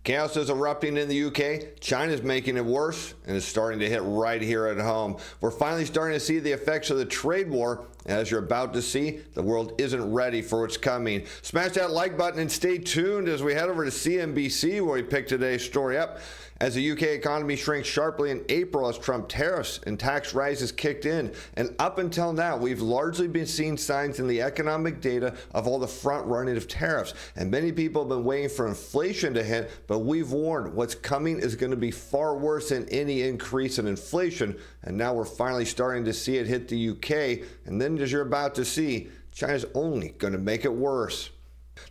Chaos is erupting in the UK, China's making it worse, and it's starting to hit right here at home. We're finally starting to see the effects of the trade war. As you're about to see, the world isn't ready for what's coming. Smash that like button and stay tuned as we head over to CNBC, where we pick today's story up. As the UK economy shrinks sharply in April as Trump tariffs and tax rises kicked in. And up until now, we've largely been seeing signs in the economic data of all the front running of tariffs. And many people have been waiting for inflation to hit, but we've warned what's coming is going to be far worse than any increase in inflation. And now we're finally starting to see it hit the UK. And then, as you're about to see, China's only going to make it worse.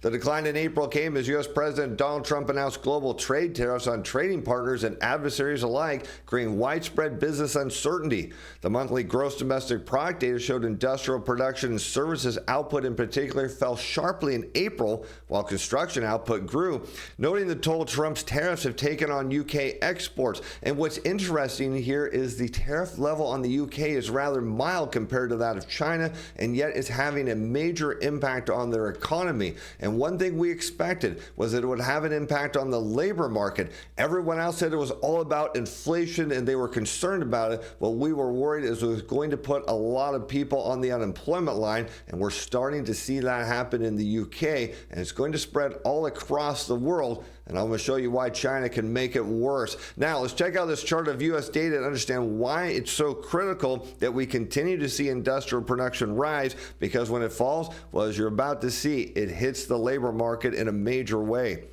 The decline in April came as U.S. President Donald Trump announced global trade tariffs on trading partners and adversaries alike, creating widespread business uncertainty. The monthly gross domestic product data showed industrial production and services output in particular fell sharply in April, while construction output grew, noting the toll Trump's tariffs have taken on UK exports. And what's interesting here is the tariff level on the UK is rather mild compared to that of China, and yet it's having a major impact on their economy. And one thing we expected was that it would have an impact on the labor market. Everyone else said it was all about inflation and they were concerned about it. What we were worried is it was going to put a lot of people on the unemployment line, and we're starting to see that happen in the UK, and it's going to spread all across the world. And I'm going to show you why China can make it worse. Now, let's check out this chart of U.S. data and understand why it's so critical that we continue to see industrial production rise, because when it falls, well, as you're about to see, it hits the labor market in a major way.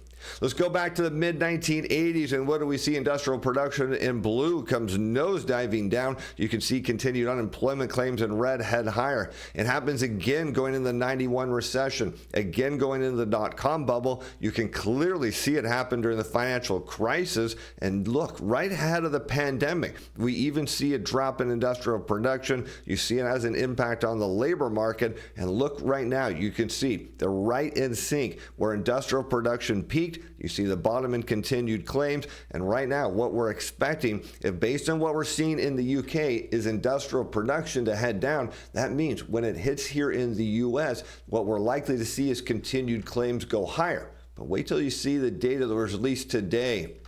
Let's go back to the mid-1980s, and what do we see? Industrial production in blue comes nosediving down. You can see continued unemployment claims in red head higher. It happens again going into the 91 recession, again going into the dot-com bubble. You can clearly see it happen during the financial crisis, and look, right ahead of the pandemic, we even see a drop in industrial production. You see it has an impact on the labor market, and look right now, you can see they're right in sync. Where industrial production peaked, you see the bottom in continued claims, and right now what we're expecting, if based on what we're seeing in the UK, is industrial production to head down, that means when it hits here in the US, what we're likely to see is continued claims go higher. But wait till you see the data that was released today.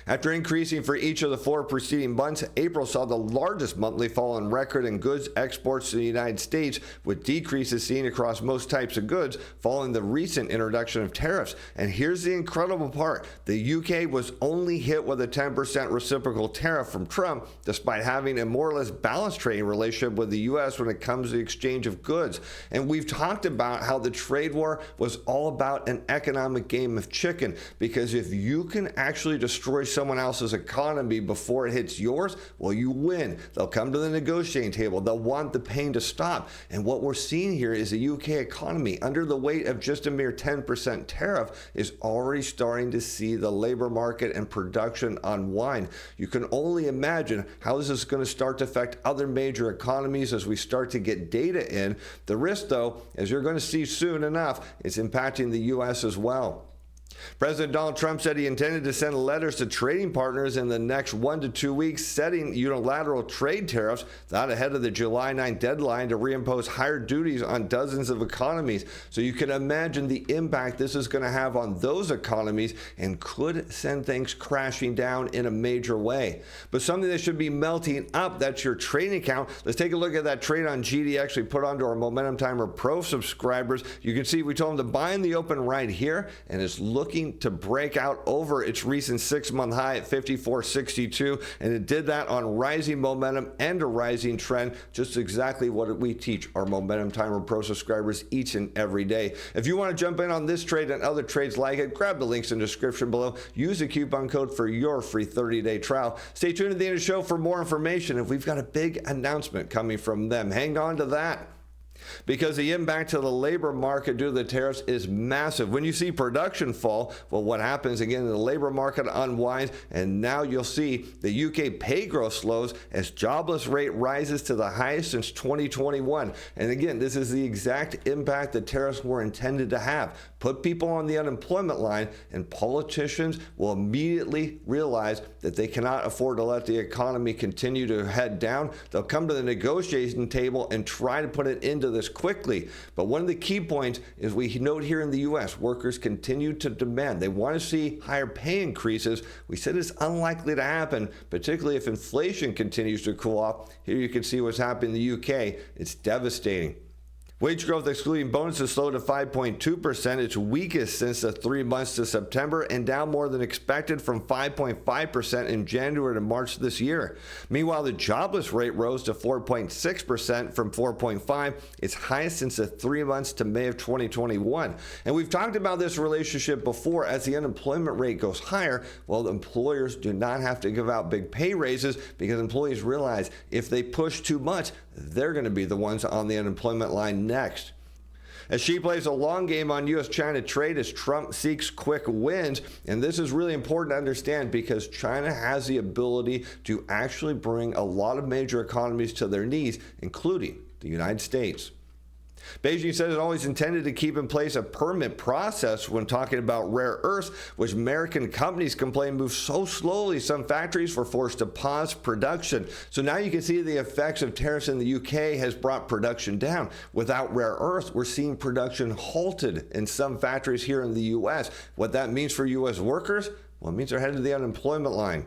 After increasing for each of the 4 preceding months, April saw the largest monthly fall on record in goods exports to the United States, with decreases seen across most types of goods following the recent introduction of tariffs. And here's the incredible part. The UK was only hit with a 10% reciprocal tariff from Trump, despite having a more or less balanced trading relationship with the US when it comes to the exchange of goods. And we've talked about how the trade war was all about an economic game of chicken, because if you can actually destroy someone else's economy before it hits yours, well, you win. They'll come to the negotiating table. They'll want the pain to stop. And what we're seeing here is the UK economy, under the weight of just a mere 10% tariff, is already starting to see the labor market and production unwind. You can only imagine how this is going to start to affect other major economies as we start to get data in. The risk, though, as you're going to see soon enough, is impacting the US as well. President Donald Trump said he intended to send letters to trading partners in the next 1 to 2 weeks, setting unilateral trade tariffs, that ahead of the July 9th deadline to reimpose higher duties on dozens of economies. So you can imagine the impact this is going to have on those economies, and could send things crashing down in a major way. But something that should be melting up, that's your trading account. Let's take a look at that trade on GDX we put onto our Momentum Timer Pro subscribers. You can see we told them to buy in the open right here, and it's looking to break out over its recent 6-month high at 54.62, and it did that on rising momentum and a rising trend, just exactly what we teach our Momentum Timer Pro subscribers each and every day. If you want to jump in on this trade and other trades like it, grab the links in the description below. Use the coupon code for your free 30-day trial. Stay tuned at the end of the show for more information, if we've got a big announcement coming from them. Hang on to that, because the impact to the labor market due to the tariffs is massive. When you see production fall, well, what happens again, the labor market unwinds, and now you'll see the UK pay growth slows as jobless rate rises to the highest since 2021. And again, this is the exact impact the tariffs were intended to have. Put people on the unemployment line, and politicians will immediately realize that they cannot afford to let the economy continue to head down. They'll come to the negotiation table and try to put it into the this quickly. But one of the key points is we note here in the U.S., workers continue to demand. They want to see higher pay increases. We said it's unlikely to happen, particularly if inflation continues to cool off. Here you can see what's happening in the UK. It's devastating. Wage growth excluding bonuses slowed to 5.2%, its weakest since the 3 months to September, and down more than expected from 5.5% in January to March this year. Meanwhile, the jobless rate rose to 4.6% from 4.5%, its highest since the 3 months to May of 2021. And we've talked about this relationship before. As the unemployment rate goes higher, well, the employers do not have to give out big pay raises because employees realize if they push too much, they're going to be the ones on the unemployment line next. As Xi plays a long game on U.S.-China trade as Trump seeks quick wins, and this is really important to understand because China has the ability to actually bring a lot of major economies to their knees, including the United States. Beijing says it always intended to keep in place a permit process when talking about rare earths, which American companies complain moved so slowly some factories were forced to pause production. So now you can see the effects of tariffs in the UK has brought production down. Without rare earths, we're seeing production halted in some factories here in the US. What that means for US workers? Well, it means they're headed to the unemployment line.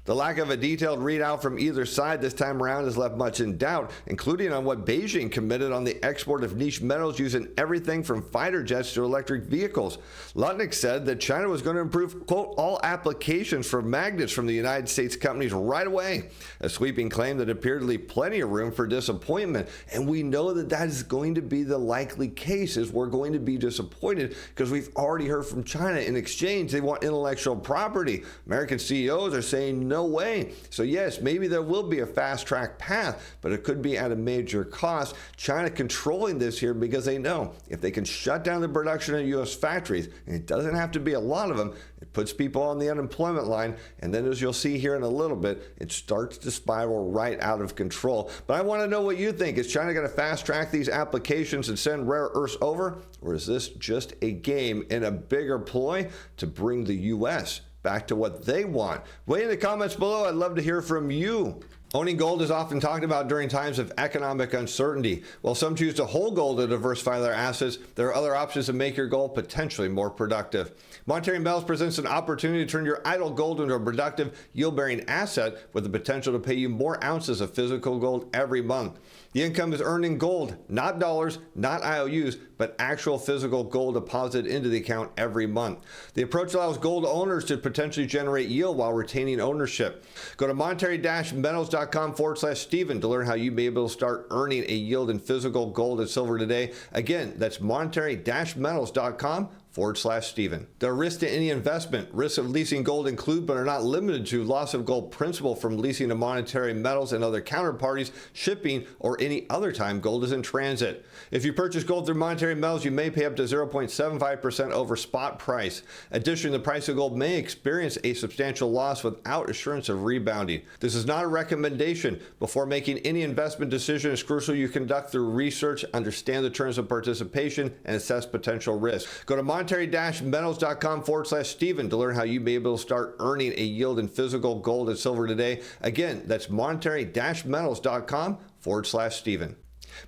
The lack of a detailed readout from either side this time around has left much in doubt, including on what Beijing committed on the export of niche metals using everything from fighter jets to electric vehicles. Lutnick said that China was going to improve, quote, all applications for magnets from the United States companies right away, a sweeping claim that appeared to leave plenty of room for disappointment. And we know that that is going to be the likely case, is we're going to be disappointed because we've already heard from China in exchange they want intellectual property. American CEOs are saying no way. So yes, maybe there will be a fast-track path, but it could be at a major cost. China controlling this here because they know if they can shut down the production of U.S. factories, and it doesn't have to be a lot of them, it puts people on the unemployment line, and then as you'll see here in a little bit, it starts to spiral right out of control. But I want to know what you think. Is China going to fast-track these applications and send rare earths over, or is this just a game in a bigger ploy to bring the U.S. back to what they want? Weigh in the comments below. I'd love to hear from you. Owning gold is often talked about during times of economic uncertainty. While some choose to hold gold to diversify their assets, there are other options to make your gold potentially more productive. Monetary Metals presents an opportunity to turn your idle gold into a productive, yield-bearing asset with the potential to pay you more ounces of physical gold every month. The income is earned in gold, not dollars, not IOUs, but actual physical gold deposited into the account every month. The approach allows gold owners to potentially generate yield while retaining ownership. Go to monetary-metals.com/Stephen to learn how you may be able to start earning a yield in physical gold and silver today. Again, that's monetary-metals.com/Stephen. There are risks to any investment. Risks of leasing gold include but are not limited to loss of gold principal from leasing to Monetary Metals and other counterparties, shipping, or any other time gold is in transit. If you purchase gold through Monetary Metals, you may pay up to 0.75% over spot price. Additionally, the price of gold may experience a substantial loss without assurance of rebounding. This is not a recommendation. Before making any investment decision, it's crucial you conduct through research, understand the terms of participation, and assess potential risk. Go to monetary-metals.com/Stephen to learn how you may be able to start earning a yield in physical gold and silver today. Again, that's monetary-metals.com/Stephen.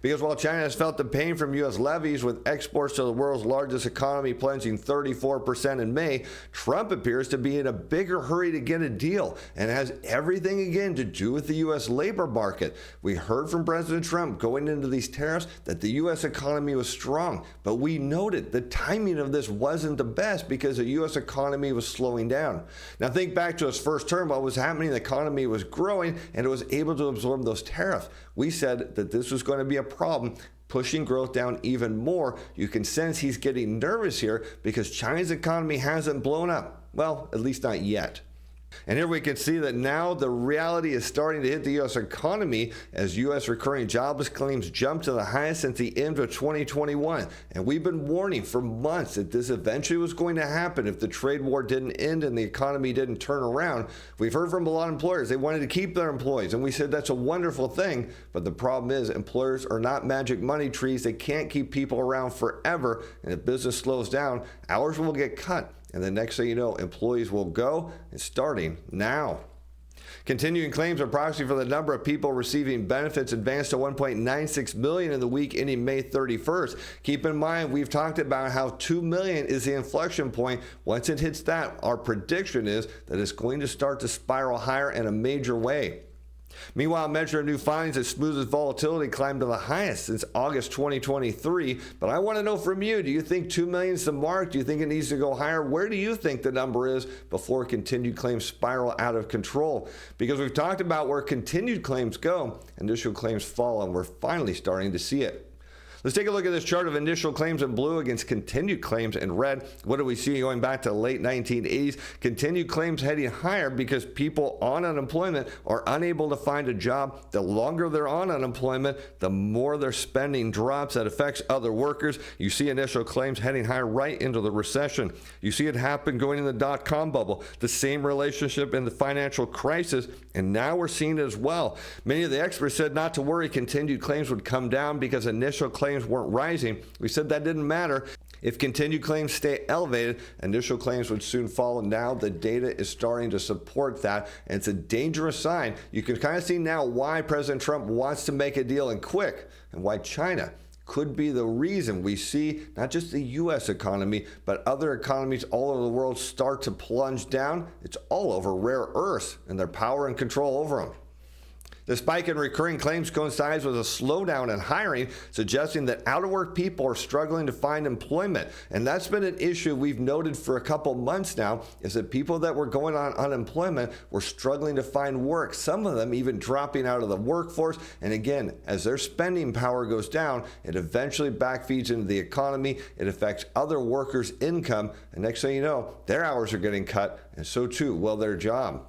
Because while China has felt the pain from U.S. levies, with exports to the world's largest economy plunging 34% in May, Trump appears to be in a bigger hurry to get a deal, and it has everything again to do with the U.S. labor market. We heard from President Trump going into these tariffs that the U.S. economy was strong, but we noted the timing of this wasn't the best because the U.S. economy was slowing down. Now think back to his first term. What was happening? The economy was growing, and it was able to absorb those tariffs. We said that this was going to be a problem, pushing growth down even more. You can sense he's getting nervous here because China's economy hasn't blown up. Well, at least not yet. And here we can see that now the reality is starting to hit the U.S. economy as U.S. recurring jobless claims jump to the highest since the end of 2021. And we've been warning for months that this eventually was going to happen if the trade war didn't end and the economy didn't turn around. We've heard from a lot of employers. They wanted to keep their employees. And we said that's a wonderful thing. But the problem is employers are not magic money trees. They can't keep people around forever. And if business slows down, hours will get cut. And the next thing you know, employees will go, and starting now. Continuing claims are proxy for the number of people receiving benefits advanced to 1.96 million in the week ending May 31st. Keep in mind, we've talked about how 2 million is the inflection point. Once it hits that, our prediction is that it's going to start to spiral higher in a major way. Meanwhile, Metre new findings that smoothest volatility climbed to the highest since August 2023. But I want to know from you, do you think 2 million is the mark? Do you think it needs to go higher? Where do you think the number is before continued claims spiral out of control? Because we've talked about where continued claims go, initial claims fall, and we're finally starting to see it. Let's take a look at this chart of initial claims in blue against continued claims in red. What do we see going back to the late 1980s? Continued claims heading higher because people on unemployment are unable to find a job. The longer they're on unemployment, the more their spending drops. That affects other workers. You see initial claims heading higher right into the recession. You see it happen going in the dot-com bubble. The same relationship in the financial crisis, and now we're seeing it as well. Many of the experts said not to worry, continued claims would come down because initial claims weren't rising. We said that didn't matter. If continued claims stay elevated, initial claims would soon fall. And now the data is starting to support that, and it's a dangerous sign. You can kind of see now why President Trump wants to make a deal and quick, and why China could be the reason we see not just the U.S. economy, but other economies all over the world start to plunge down. It's all over rare earths and their power and control over them. The spike in recurring claims coincides with a slowdown in hiring, suggesting that out-of-work people are struggling to find employment. And that's been an issue we've noted for a couple months now, is that people that were going on unemployment were struggling to find work, some of them even dropping out of the workforce. And again, as their spending power goes down, it eventually backfeeds into the economy. It affects other workers' income. And next thing you know, their hours are getting cut, and so too will their job.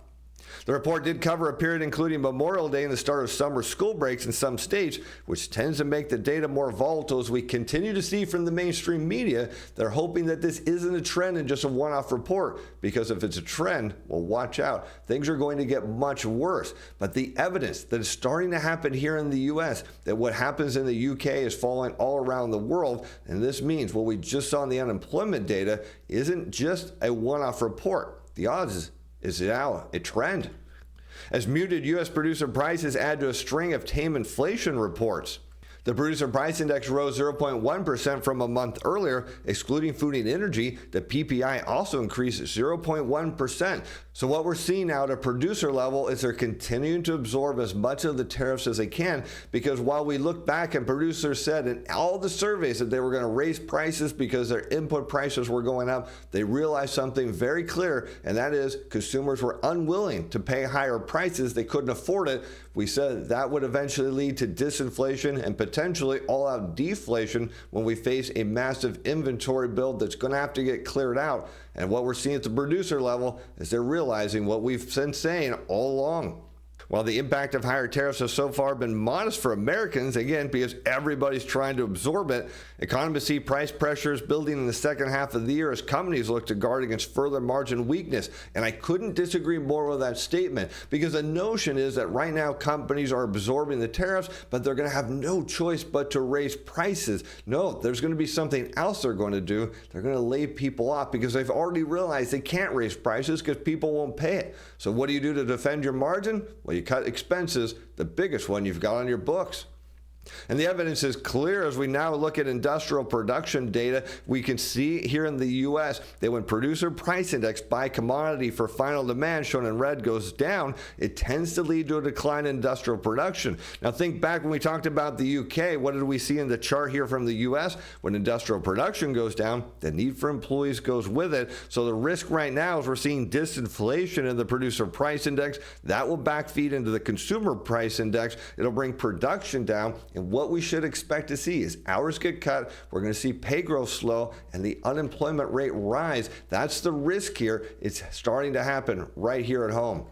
The report did cover a period including Memorial Day and the start of summer school breaks in some states, which tends to make the data more volatile. As we continue to see from the mainstream media, they're hoping that this isn't a trend and just a one-off report, because if it's a trend, well, watch out. Things are going to get much worse. But the evidence that is starting to happen here in the U.S., that what happens in the U.K. is falling all around the world, and this means what we just saw in the unemployment data isn't just a one-off report. The odds is now a trend, as muted U.S. producer prices add to a string of tame inflation reports. The producer price index rose 0.1% from a month earlier. Excluding food and energy, the PPI also increased 0.1%. So what we're seeing now at a producer level is they're continuing to absorb as much of the tariffs as they can, because while we look back and producers said in all the surveys that they were going to raise prices because their input prices were going up, they realized something very clear, and that is consumers were unwilling to pay higher prices. They couldn't afford it. We said that would eventually lead to disinflation and potentially all-out deflation when we face a massive inventory build that's going to have to get cleared out. And what we're seeing at the producer level is they're realizing what we've been saying all along. While the impact of higher tariffs has so far been modest for Americans, again, because everybody's trying to absorb it, economists see price pressures building in the second half of the year as companies look to guard against further margin weakness. And I couldn't disagree more with that statement, because the notion is that right now companies are absorbing the tariffs, but they're going to have no choice but to raise prices. No, there's going to be something else they're going to do. They're going to lay people off because they've already realized they can't raise prices because people won't pay it. So what do you do to defend your margin? Well, you cut expenses, the biggest one you've got on your books. And the evidence is clear as we now look at industrial production data. We can see here in the U.S. that when producer price index by commodity for final demand, shown in red, goes down, it tends to lead to a decline in industrial production. Now think back when we talked about the U.K., what did we see in the chart here from the U.S.? When industrial production goes down, the need for employees goes with it. So the risk right now is we're seeing disinflation in the producer price index. That will backfeed into the consumer price index. It'll bring production down. And what we should expect to see is hours get cut, we're going to see pay growth slow, and the unemployment rate rise. That's the risk here. It's starting to happen right here at home.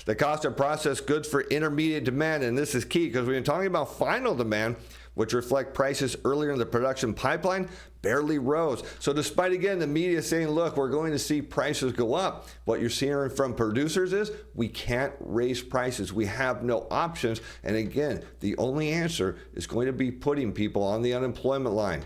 The cost of processed goods for intermediate demand, and this is key because we've been talking about final demand, which reflect prices earlier in the production pipeline, barely rose. So despite, again, the media saying, look, we're going to see prices go up, what you're seeing from producers is we can't raise prices. We have no options. And again, the only answer is going to be putting people on the unemployment line.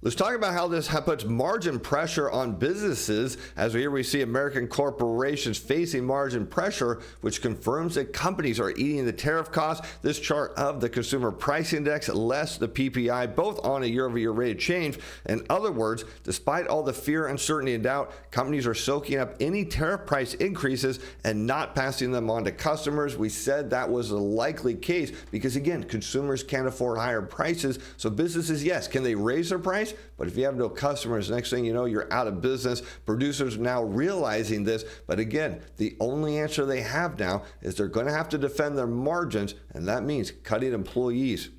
Let's talk about how this puts margin pressure on businesses, as here we see American corporations facing margin pressure, which confirms that companies are eating the tariff costs. This chart of the consumer price index less the PPI, both on a year-over-year rate of change. In other words, despite all the fear, uncertainty, and doubt, companies are soaking up any tariff price increases and not passing them on to customers. We said that was a likely case because, again, consumers can't afford higher prices. So businesses, yes, can they raise their price? But if you have no customers, next thing you know, you're out of business. Producers are now realizing this. But again, the only answer they have now is they're going to have to defend their margins, and that means cutting employees.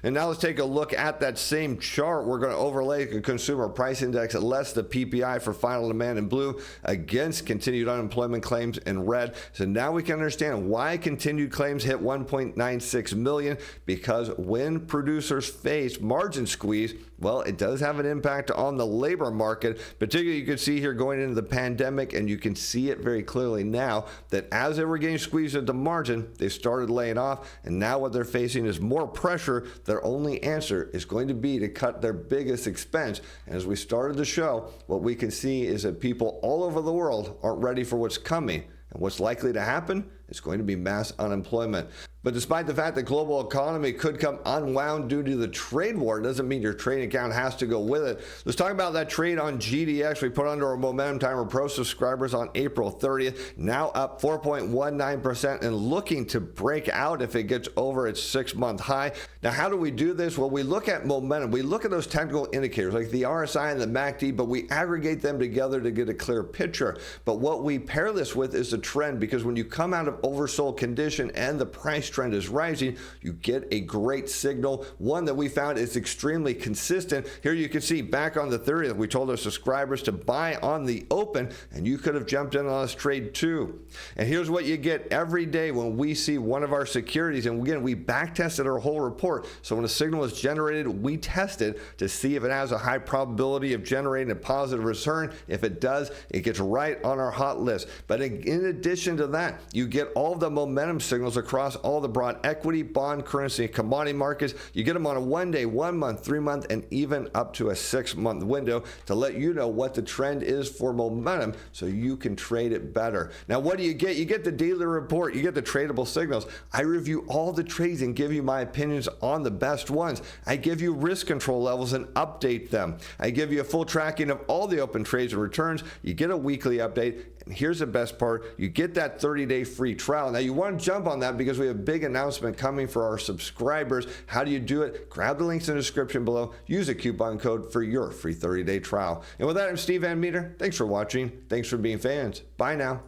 And now let's take a look at that same chart. We're going to overlay the consumer price index at less the PPI for final demand in blue against continued unemployment claims in red. So now we can understand why continued claims hit 1.96 million, because when producers face margin squeeze, well, it does have an impact on the labor market. Particularly, you can see here going into the pandemic, and you can see it very clearly now that as they were getting squeezed at the margin, they started laying off, and now what they're facing is more pressure. Their only answer is going to be to cut their biggest expense. And as we started the show, what we can see is that people all over the world aren't ready for what's coming. And what's likely to happen is going to be mass unemployment. But despite the fact that global economy could come unwound due to the trade war, it doesn't mean your trading account has to go with it. Let's talk about that trade on GDX. We put under our Momentum Timer Pro subscribers on April 30th, now up 4.19% and looking to break out if it gets over its 6-month high. Now, how do we do this? Well, we look at momentum. We look at those technical indicators like the RSI and the MACD, but we aggregate them together to get a clear picture. But what we pair this with is the trend, because when you come out of oversold condition and the price trend is rising, you get a great signal, one that we found is extremely consistent. Here you can see back on the 30th, we told our subscribers to buy on the open, and you could have jumped in on this trade too. And here's what you get every day when we see one of our securities, and again, we back tested our whole report. So when a signal is generated, we test it to see if it has a high probability of generating a positive return. If it does, it gets right on our hot list. But in addition to that, you get all the momentum signals across all the broad equity, bond, currency, and commodity markets. You get them on a 1 day, 1 month, 3 month, and even up to a 6-month window to let you know what the trend is for momentum so you can trade it better. Now, what do you get? You get the daily report. You get the tradable signals. I review all the trades and give you my opinions on the best ones. I give you risk control levels and update them. I give you a full tracking of all the open trades and returns. You get a weekly update. And here's the best part. You get that 30-day free trial. Now, you want to jump on that because we have a big announcement coming for our subscribers. How do you do it? Grab the links in the description below. Use a coupon code for your free 30-day trial. And with that, I'm Steve Van Metre. Thanks for watching. Thanks for being fans. Bye now.